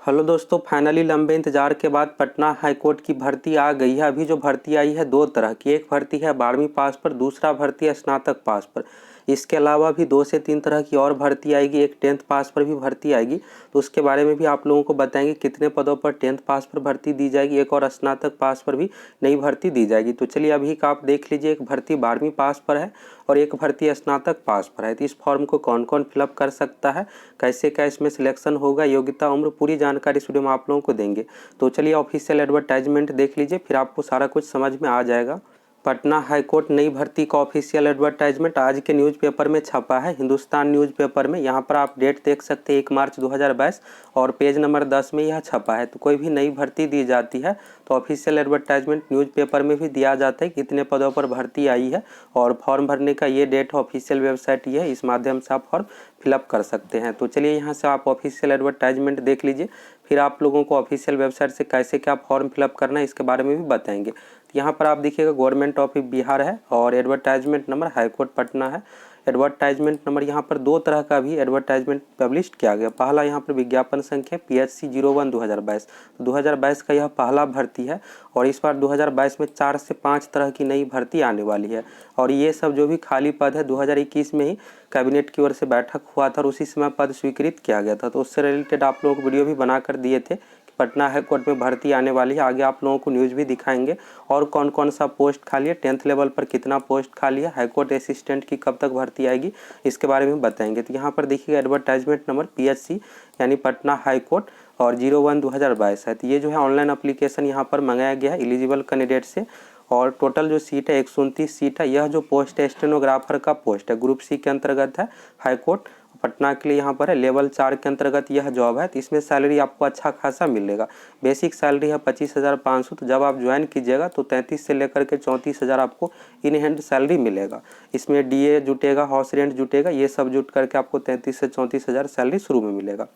Hello दोस्तों, finally लंबे इंतजार के बाद पटना हाई कोर्ट की भर्ती आ गई है। अभी जो भर्ती आई है दो तरह की, एक भर्ती है 12वीं पास पर, दूसरा भर्ती है स्नातक पास पर। इसके अलावा भी 2 से 3 तरह की और भर्ती आएगी, एक 10th पास पर भी भर्ती आएगी। तो उसके बारे में भी आप लोगों को बताएंगे कितने पदों पर 10th पास पर भर्ती दी जाएगी, एक और स्नातक पास पर भी नई भर्ती दी जाएगी। तो चलिए अभी का आप देख लीजिए, एक भर्ती 12वीं पास पर है और एक भर्ती स्नातक पास पर है। तो इस फॉर्म को कौन कौन फिलअप कर सकता है, कैसे क्या इसमें सिलेक्शन होगा, योग्यता उम्र, पूरी जानकारी इस वीडियो में आप लोगों को देंगे। तो चलिए ऑफिशियल एडवर्टाइजमेंट देख लीजिए, फिर आपको सारा कुछ समझ में आ जाएगा। पटना हाईकोर्ट नई भर्ती का ऑफिशियल एडवर्टाइजमेंट आज के न्यूज़पेपर में छपा है, हिंदुस्तान न्यूज़पेपर में। यहाँ पर आप डेट देख सकते हैं 1 मार्च 2022 और पेज नंबर 10 में यह छपा है। तो कोई भी नई भर्ती दी जाती है तो ऑफिशियल एडवर्टाइजमेंट न्यूज़पेपर में भी दिया जाता है कितने पदों पर भर्ती आई है और फॉर्म भरने का ये डेट ऑफिशियल वेबसाइट ये है, इस माध्यम से आप फॉर्म फिलअप कर सकते हैं। तो चलिए यहाँ से आप ऑफिशियल एडवर्टाइजमेंट देख लीजिए, फिर आप लोगों को ऑफिशियल वेबसाइट से कैसे क्या फॉर्म फिलअप करना है इसके बारे में भी बताएंगे। यहाँ पर आप देखिएगा गवर्नमेंट ऑफ बिहार है और एडवर्टाइजमेंट नंबर हाईकोर्ट पटना है। एडवर्टाइजमेंट नंबर यहाँ पर 2 तरह का भी एडवर्टाइजमेंट पब्लिश किया गया। पहला यहाँ पर विज्ञापन संख्या PHC 01 2022, तो 2022 का यह पहला भर्ती है और इस बार 2022 में 4 से 5 तरह की नई भर्ती आने वाली है। और ये सब जो भी खाली पद है 2021 में ही कैबिनेट की ओर से बैठक हुआ था और उसी समय पद स्वीकृत किया गया था। तो उससे रिलेटेड आप लोगों को वीडियो भी बना कर दिए थे कि पटना हाई कोर्ट में भर्ती आने वाली है। आगे आप लोगों को न्यूज़ भी दिखाएंगे और कौन कौन सा पोस्ट खाली है, 10th लेवल पर कितना पोस्ट खाली है, हाईकोर्ट असिस्टेंट की कब तक भर्ती आएगी इसके बारे में बताएंगे। तो यहाँ पर देखिएगा एडवर्टाइजमेंट नंबर PHC यानी पटना हाई कोर्ट और 01 2022 है। तो ये जो है ऑनलाइन अप्लीकेशन यहाँ पर मंगाया गया है एलिजिबल कैंडिडेट से और टोटल जो सीट है 129 सीट है। यह जो पोस्ट है स्टेनोग्राफर का पोस्ट है, ग्रुप C के अंतर्गत है, हाईकोर्ट पटना के लिए यहाँ पर है। लेवल 4 के अंतर्गत यह जॉब है। तो इसमें सैलरी आपको अच्छा खासा मिलेगा। बेसिक सैलरी है 25,500। तो जब आप ज्वाइन कीजिएगा तो 33 से लेकर के 34,000 आपको इन हैंड सैलरी मिलेगा। इसमें DA जुटेगा, हाउस रेंट जुटेगा, ये सब जुट करके आपको 33 से 34,000 सैलरी शुरू में मिलेगा।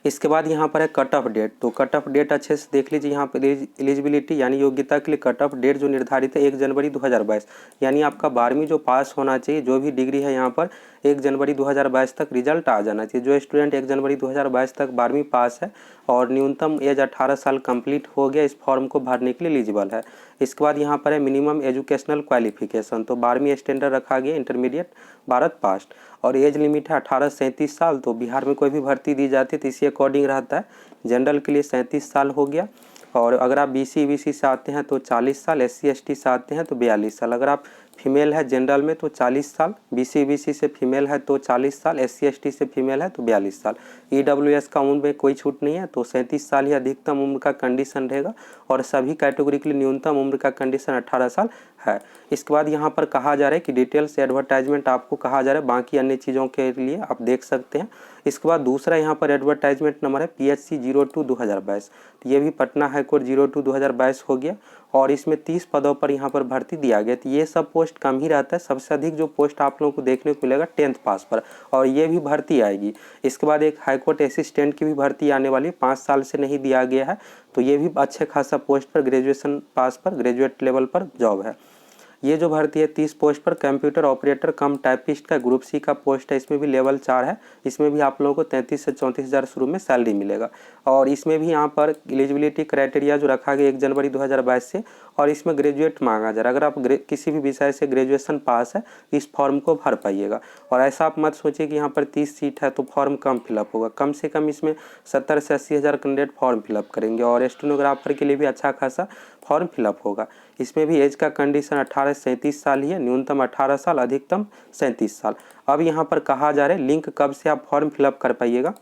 इसके बाद यहाँ पर है कट ऑफ डेट। तो कट ऑफ डेट अच्छे से देख लीजिए। यहाँ पर एलिजिबिलिटी यानी योग्यता के लिए कट ऑफ डेट जो निर्धारित है 1 जनवरी 2022, यानी आपका 12वीं जो पास होना चाहिए, जो भी डिग्री है यहाँ पर 1 जनवरी 2022 तक रिजल्ट आ जाना चाहिए। जो स्टूडेंट 1 जनवरी 2022 तक 12वीं पास है और न्यूनतम एज 18 साल कंप्लीट हो गया, इस फॉर्म को भरने के लिए एलिजिबल है। इसके बाद यहाँ पर है मिनिमम एजुकेशनल क्वालिफिकेशन। तो 12वीं स्टैंडर्ड रखा गया, इंटरमीडिएट भारत पास्ट और एज लिमिट है 18 से 37 साल। तो बिहार में कोई भी भर्ती दी जाती है तो इसी अकॉर्डिंग रहता है। जनरल के लिए 37 साल हो गया और अगर आप BC से आते हैं तो 40 साल, SC ST से आते हैं तो 42 साल। अगर आप फीमेल है जनरल में तो 40 साल, BC से फीमेल है तो 40 साल, SC ST से फीमेल है तो 42 साल। EWS का उम्र में कोई छूट नहीं है, तो 37 साल ही अधिकतम उम्र का कंडीशन रहेगा और सभी कैटेगरी के लिए न्यूनतम उम्र का कंडीशन 18 साल है। इसके बाद यहाँ पर कहा जा रहा है कि डिटेल्स एडवर्टाइजमेंट आपको कहा जा रहा है, बाकी अन्य चीज़ों के लिए आप देख सकते हैं। इसके बाद दूसरा यहाँ पर एडवर्टाइजमेंट नंबर है PHC 02 2022। तो ये भी पटना हाईकोर्ट 02 2022 हो गया और इसमें 30 पदों पर यहाँ पर भर्ती दिया गया। तो ये सब पोस्ट कम ही रहता है, सबसे अधिक जो पोस्ट आप लोगों को देखने को मिलेगा 10th पास पर और ये भी भर्ती आएगी। इसके बाद एक हाईकोर्ट असिस्टेंट की भी भर्ती आने वाली है, 5 साल से नहीं दिया गया है, तो ये भी अच्छे खासा पोस्ट पर ग्रेजुएशन पास पर, ग्रेजुएट लेवल पर जॉब है। ये जो भर्ती है 30 पोस्ट पर कंप्यूटर ऑपरेटर कम टाइपिस्ट का ग्रुप C का पोस्ट है, इसमें भी लेवल 4 है। इसमें भी आप लोगों को 33 से 34,000 शुरू में सैलरी मिलेगा और इसमें भी यहाँ पर एलिजिबिलिटी क्राइटेरिया जो रखा गया 1 जनवरी 2022 से और इसमें ग्रेजुएट मांगा जा रहा है। अगर आप किसी भी विषय से ग्रेजुएशन पास है इस फॉर्म को भर पाइएगा। और ऐसा आप मत सोचिए कि यहाँ पर 30 सीट है तो फॉर्म कम फिलअप होगा, कम से कम इसमें 70 से 80,000 कैंडिडेट फॉर्म फिलअप करेंगे और स्टेनोग्राफर के लिए भी अच्छा खासा फॉर्म फिलअप होगा। इसमें भी एज का कंडीशन 18 से 37 साल ही है, न्यूनतम 18 साल, अधिकतम 37 साल। अब यहाँ पर कहा जा रहा है लिंक कब से आप फॉर्म फिलअप कर पाइएगा।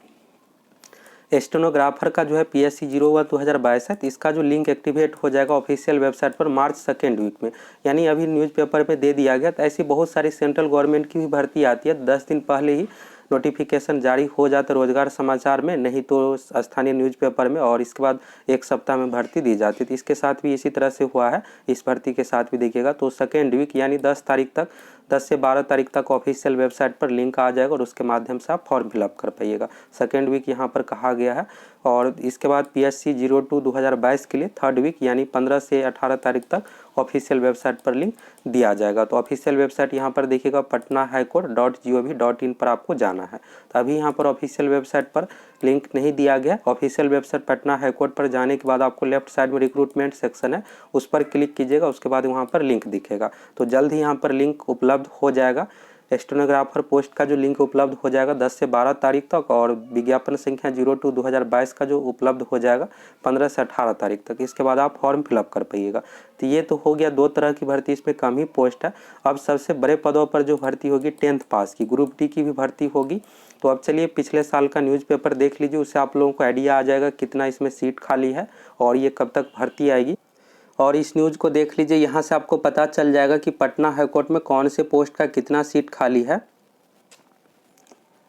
स्टेनोग्राफर का जो है PHC 01 2022 है, तो इसका जो लिंक एक्टिवेट हो जाएगा ऑफिशियल वेबसाइट पर मार्च 2nd वीक में, यानी अभी न्यूज़पेपर में दे दिया गया। तो ऐसी बहुत सारी सेंट्रल गवर्नमेंट की भी भर्ती आती है, 10 दिन पहले ही नोटिफिकेशन जारी हो जाता है रोजगार समाचार में, नहीं तो स्थानीय न्यूज़पेपर में, और इसके बाद 1 सप्ताह में भर्ती दी जाती है। तो इसके साथ भी इसी तरह से हुआ है, इस भर्ती के साथ भी देखिएगा। तो 2nd वीक यानी 10 तारीख तक 10 से 12 तारीख तक ऑफिशियल वेबसाइट पर लिंक आ जाएगा और उसके माध्यम से आप फॉर्म फिलअप कर पाइएगा। सेकेंड वीक यहाँ पर कहा गया है। और इसके बाद PSC 02/2022 के लिए थर्ड वीक यानी 15 से 18 तारीख तक ऑफिशियल वेबसाइट पर लिंक दिया जाएगा। तो ऑफिशियल वेबसाइट यहाँ पर देखिएगा patnahighcourt.gov.in पर आपको जाना है। तो अभी यहाँ पर ऑफिशियल वेबसाइट पर लिंक नहीं दिया गया। ऑफिशियल वेबसाइट पटना हाईकोर्ट पर जाने के बाद आपको लेफ्ट साइड में रिक्रूटमेंट सेक्शन है, उस पर क्लिक कीजिएगा, उसके बाद वहाँ पर लिंक दिखेगा। तो जल्द ही यहाँ पर लिंक उपलब्ध हो जाएगा। स्टेनोग्राफर पोस्ट का जो लिंक उपलब्ध हो जाएगा 10 से 12 तारीख तक, और विज्ञापन संख्या 02/2022 का जो उपलब्ध हो जाएगा 15 से 18 तारीख तक। इसके बाद आप फॉर्म फिलअप कर पाइएगा। तो ये तो हो गया 2 तरह की भर्ती, इसमें कम ही पोस्ट है। अब सबसे बड़े पदों पर जो भर्ती होगी 10th पास की, ग्रुप डी की भी भर्ती होगी। तो अब चलिए पिछले साल का न्यूज़पेपर देख लीजिए, उससे आप लोगों को आइडिया आ जाएगा कितना इसमें सीट खाली है और ये कब तक भर्ती आएगी। और इस न्यूज़ को देख लीजिए, यहाँ से आपको पता चल जाएगा कि पटना हाईकोर्ट में कौन से पोस्ट का कितना सीट खाली है।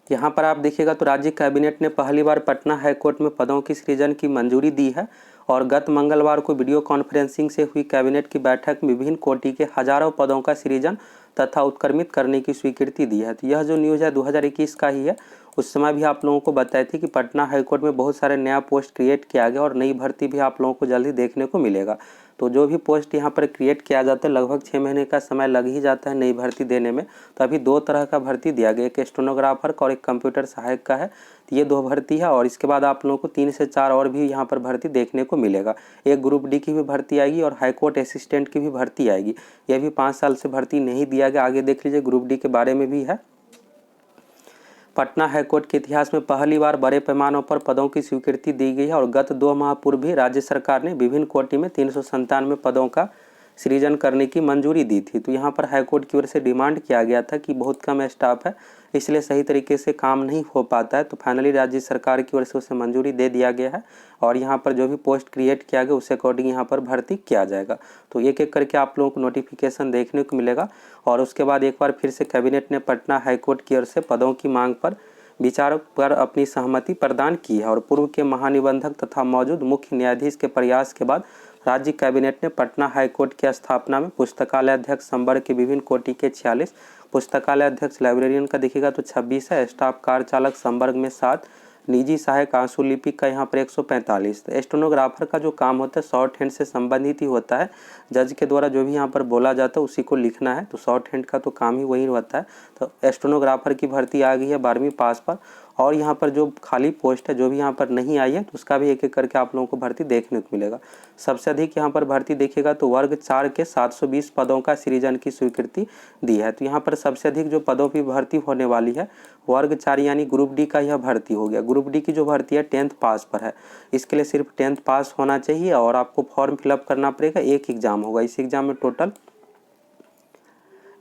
यहाँ पर आप देखिएगा तो राज्य कैबिनेट ने पहली बार पटना हाईकोर्ट में पदों की सृजन की मंजूरी दी है। और गत मंगलवार को वीडियो कॉन्फ्रेंसिंग से हुई कैबिनेट की बैठक में विभिन्न कोटि के हजारों पदों का सृजन तथा उत्क्रमित करने की स्वीकृति दी है। तो यह जो न्यूज़ है 2021 का ही है। उस समय भी आप लोगों को बताई थी कि पटना हाईकोर्ट में बहुत सारे नया पोस्ट क्रिएट किया गया और नई भर्ती भी आप लोगों को जल्दी देखने को मिलेगा। तो जो भी पोस्ट यहाँ पर क्रिएट किया जाता है लगभग 6 महीने का समय लग ही जाता है नई भर्ती देने में। तो अभी 2 तरह का भर्ती दिया गया, एक स्टेनोग्राफर का और एक कंप्यूटर सहायक का है। तो ये 2 भर्ती है और इसके बाद आप लोगों को 3 से 4 और भी यहाँ पर भर्ती देखने को मिलेगा। एक ग्रुप डी की भी भर्ती आएगी और हाईकोर्ट असिस्टेंट की भी भर्ती आएगी। यह भी 5 साल से भर्ती नहीं दिया गया। आगे देख लीजिए, ग्रुप डी के बारे में भी है। पटना हाईकोर्ट के इतिहास में पहली बार बड़े पैमानों पर पदों की स्वीकृति दी गई है और गत 2 माह पूर्व भी राज्य सरकार ने विभिन्न कोटि में 397 पदों का सृजन करने की मंजूरी दी थी। तो यहाँ पर हाईकोर्ट की ओर से डिमांड किया गया था कि बहुत कम स्टाफ है, इसलिए सही तरीके से काम नहीं हो पाता है। तो फाइनली राज्य सरकार की ओर से उसे मंजूरी दे दिया गया है और यहाँ पर जो भी पोस्ट क्रिएट किया गया उसके अकॉर्डिंग यहाँ पर भर्ती किया जाएगा। तो एक एक करके आप लोगों को नोटिफिकेशन देखने को मिलेगा। और उसके बाद एक बार फिर से कैबिनेट ने पटना हाईकोर्ट की ओर से पदों की मांग पर विचार पर अपनी सहमति प्रदान की है। और पूर्व के महानिबंधक तथा मौजूद मुख्य न्यायाधीश के प्रयास के बाद राज्य कैबिनेट ने पटना हाईकोर्ट की स्थापना में पुस्तकालय अध्यक्ष संवर्ग के विभिन्न कोटि के 46, पुस्तकालय अध्यक्ष लाइब्रेरियन का देखिएगा तो 26 है, स्टाफ कार चालक संवर्ग में 7, निजी सहायक आंसू लिपिक का यहाँ पर 145। स्टेनोग्राफर का जो काम होता है शॉर्ट हैंड से संबंधित ही होता है। जज के द्वारा जो भी यहाँ पर बोला जाता है उसी को लिखना है, तो शॉर्ट हैंड का तो काम ही वही होता है। तो स्टेनोग्राफर की भर्ती आ गई है 12वीं पास पर। और यहाँ पर जो खाली पोस्ट है जो भी यहाँ पर नहीं आई है तो उसका भी एक एक करके आप लोगों को भर्ती देखने को मिलेगा। सबसे अधिक यहाँ पर भर्ती देखिएगा तो वर्ग 4 के 720 पदों का सृजन की स्वीकृति दी है। तो यहाँ पर सबसे अधिक जो पदों की भर्ती होने वाली है वर्ग 4 यानी ग्रुप डी का यह भर्ती हो गया। ग्रुप डी की जो भर्ती है 10th पास पर है, इसके लिए सिर्फ 10th पास होना चाहिए और आपको फॉर्म फिलअप करना पड़ेगा। एक एग्जाम होगा, इस एग्जाम में टोटल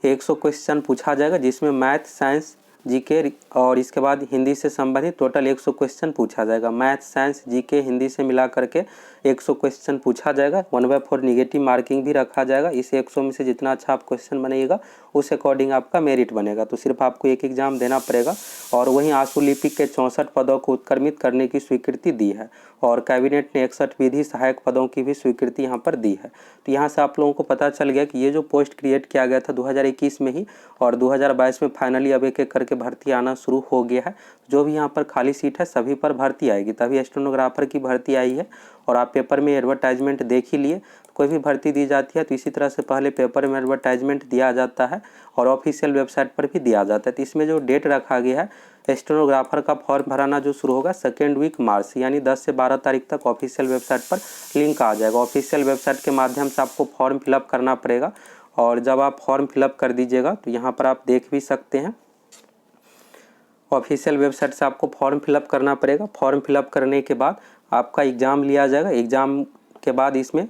100 क्वेश्चन पूछा जाएगा, जिसमें मैथ, साइंस, जीके और इसके बाद हिंदी से संबंधित टोटल 100 क्वेश्चन पूछा जाएगा। मैथ, साइंस, जीके, हिंदी से मिला करके 100 क्वेश्चन पूछा जाएगा। 1/4 निगेटिव मार्किंग भी रखा जाएगा। इस 100 में से जितना अच्छा आप क्वेश्चन बनाइएगा उस अकॉर्डिंग आपका मेरिट बनेगा। तो सिर्फ आपको एक एग्जाम देना पड़ेगा। और वहीं आंसू लिपिक के 64 पदों को उत्क्रमित करने की स्वीकृति दी है और कैबिनेट ने 61 विधि सहायक पदों की भी स्वीकृति यहाँ पर दी है। तो यहाँ से आप लोगों को पता चल गया कि ये जो पोस्ट क्रिएट किया गया था 2021 में ही और 2022 में फाइनली अब एक एक करके भर्ती आना शुरू हो गया है। जो भी यहाँ पर खाली सीट है सभी पर भर्ती आएगी। तभी स्टेनोग्राफर की भर्ती आई है और आप पेपर में एडवर्टाइजमेंट देख ही लिए। कोई भी भर्ती दी जाती है तो इसी तरह से पहले पेपर में एडवर्टाइजमेंट दिया जाता है और ऑफिशियल वेबसाइट पर भी दिया जाता है। तो इसमें जो डेट रखा गया है स्टेनोग्राफर का फॉर्म भराना जो शुरू होगा 2nd वीक मार्च यानी 10 से 12 तारीख तक ऑफिशियल वेबसाइट पर लिंक आ जाएगा। ऑफिशियल वेबसाइट के माध्यम से आपको फॉर्म फिलअप करना पड़ेगा और जब आप फॉर्म फिलअप कर दीजिएगा तो यहाँ पर आप देख भी सकते हैं ऑफिशियल वेबसाइट से आपको फॉर्म फिलअप करना पड़ेगा। फॉर्म फिलअप करने के बाद आपका एग्ज़ाम लिया जाएगा। एग्ज़ाम के बाद इसमें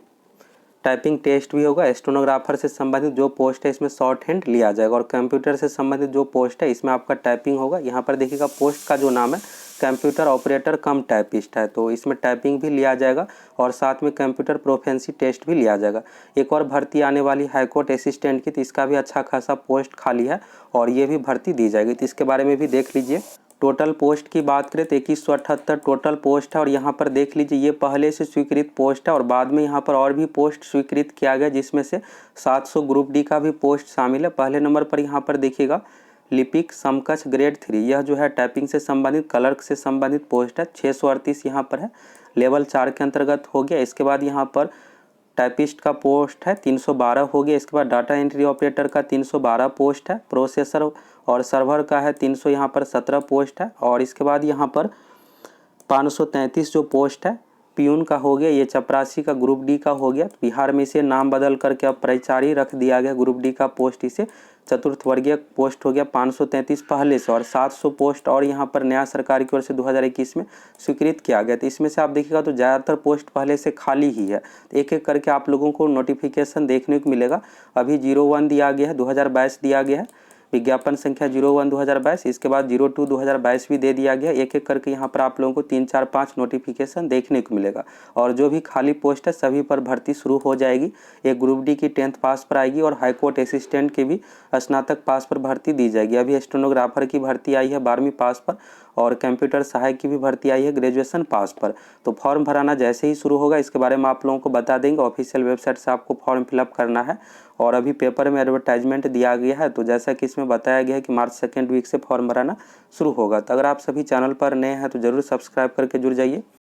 टाइपिंग टेस्ट भी होगा। स्टेनोग्राफर से संबंधित जो पोस्ट है इसमें शॉर्ट हैंड लिया जाएगा और कंप्यूटर से संबंधित जो पोस्ट है इसमें आपका टाइपिंग होगा। यहाँ पर देखिएगा पोस्ट का जो नाम है कंप्यूटर ऑपरेटर कम टाइपिस्ट है, तो इसमें टाइपिंग भी लिया जाएगा और साथ में कंप्यूटर प्रोफेंसी टेस्ट भी लिया जाएगा। एक और भर्ती आने वाली हाईकोर्ट असिस्टेंट की, तो इसका भी अच्छा खासा पोस्ट खाली है और ये भी भर्ती दी जाएगी। तो इसके बारे में भी देख लीजिए। टोटल पोस्ट की बात करें तो 2178 टोटल पोस्ट है। और यहाँ पर देख लीजिए ये पहले से स्वीकृत पोस्ट है और बाद में यहाँ पर और भी पोस्ट स्वीकृत किया गया, जिसमें से 700 ग्रुप डी का भी पोस्ट शामिल है। पहले नंबर पर यहाँ पर देखिएगा लिपिक समकक्ष ग्रेड 3, यह जो है टाइपिंग से संबंधित क्लर्क से संबंधित पोस्ट है, 638 यहाँ पर है, लेवल 4 के अंतर्गत हो गया। इसके बाद यहाँ पर टाइपिस्ट का पोस्ट है 312 हो गया। इसके बाद डाटा एंट्री ऑपरेटर का 312 पोस्ट है। प्रोसेसर और सर्वर का है 300 यहाँ पर 17 पोस्ट है। और इसके बाद यहाँ पर 533 जो पोस्ट है पियून का हो गया, ये चपरासी का ग्रुप डी का हो गया। बिहार में इसे नाम बदल करके अब परिचारी रख दिया गया, ग्रुप डी का पोस्ट इसे चतुर्थ वर्गीय पोस्ट हो गया। 533 पहले से और 700 पोस्ट और यहाँ पर नया सरकार की ओर से 2021 में स्वीकृत किया गया। तो इसमें से आप देखिएगा तो ज़्यादातर पोस्ट पहले से खाली ही है। तो एक एक करके आप लोगों को नोटिफिकेशन देखने को मिलेगा। अभी 01 दिया गया है, 2022 दिया गया है, विज्ञापन संख्या 01 2022। इसके बाद 02 2022 भी दे दिया गया। एक एक करके यहाँ पर आप लोगों को 3 4 5 नोटिफिकेशन देखने को मिलेगा। और जो भी खाली पोस्ट है सभी पर भर्ती शुरू हो जाएगी। एक ग्रुप डी की 10th पास पर आएगी और हाईकोर्ट असिस्टेंट की भी स्नातक पास पर भर्ती दी जाएगी। अभी स्टेनोग्राफर की भर्ती आई है 12वीं पास पर और कंप्यूटर सहायक की भी भर्ती आई है ग्रेजुएशन पास पर। तो फॉर्म भराना जैसे ही शुरू होगा इसके बारे में आप लोगों को बता देंगे। ऑफिशियल वेबसाइट से आपको फॉर्म फिलअप करना है और अभी पेपर में एडवर्टाइजमेंट दिया गया है। तो जैसा कि इसमें बताया गया है कि मार्च 2nd वीक से फॉर्म भराना शुरू होगा। तो अगर आप सभी चैनल पर नए हैं तो ज़रूर सब्सक्राइब करके जुड़ जाइए।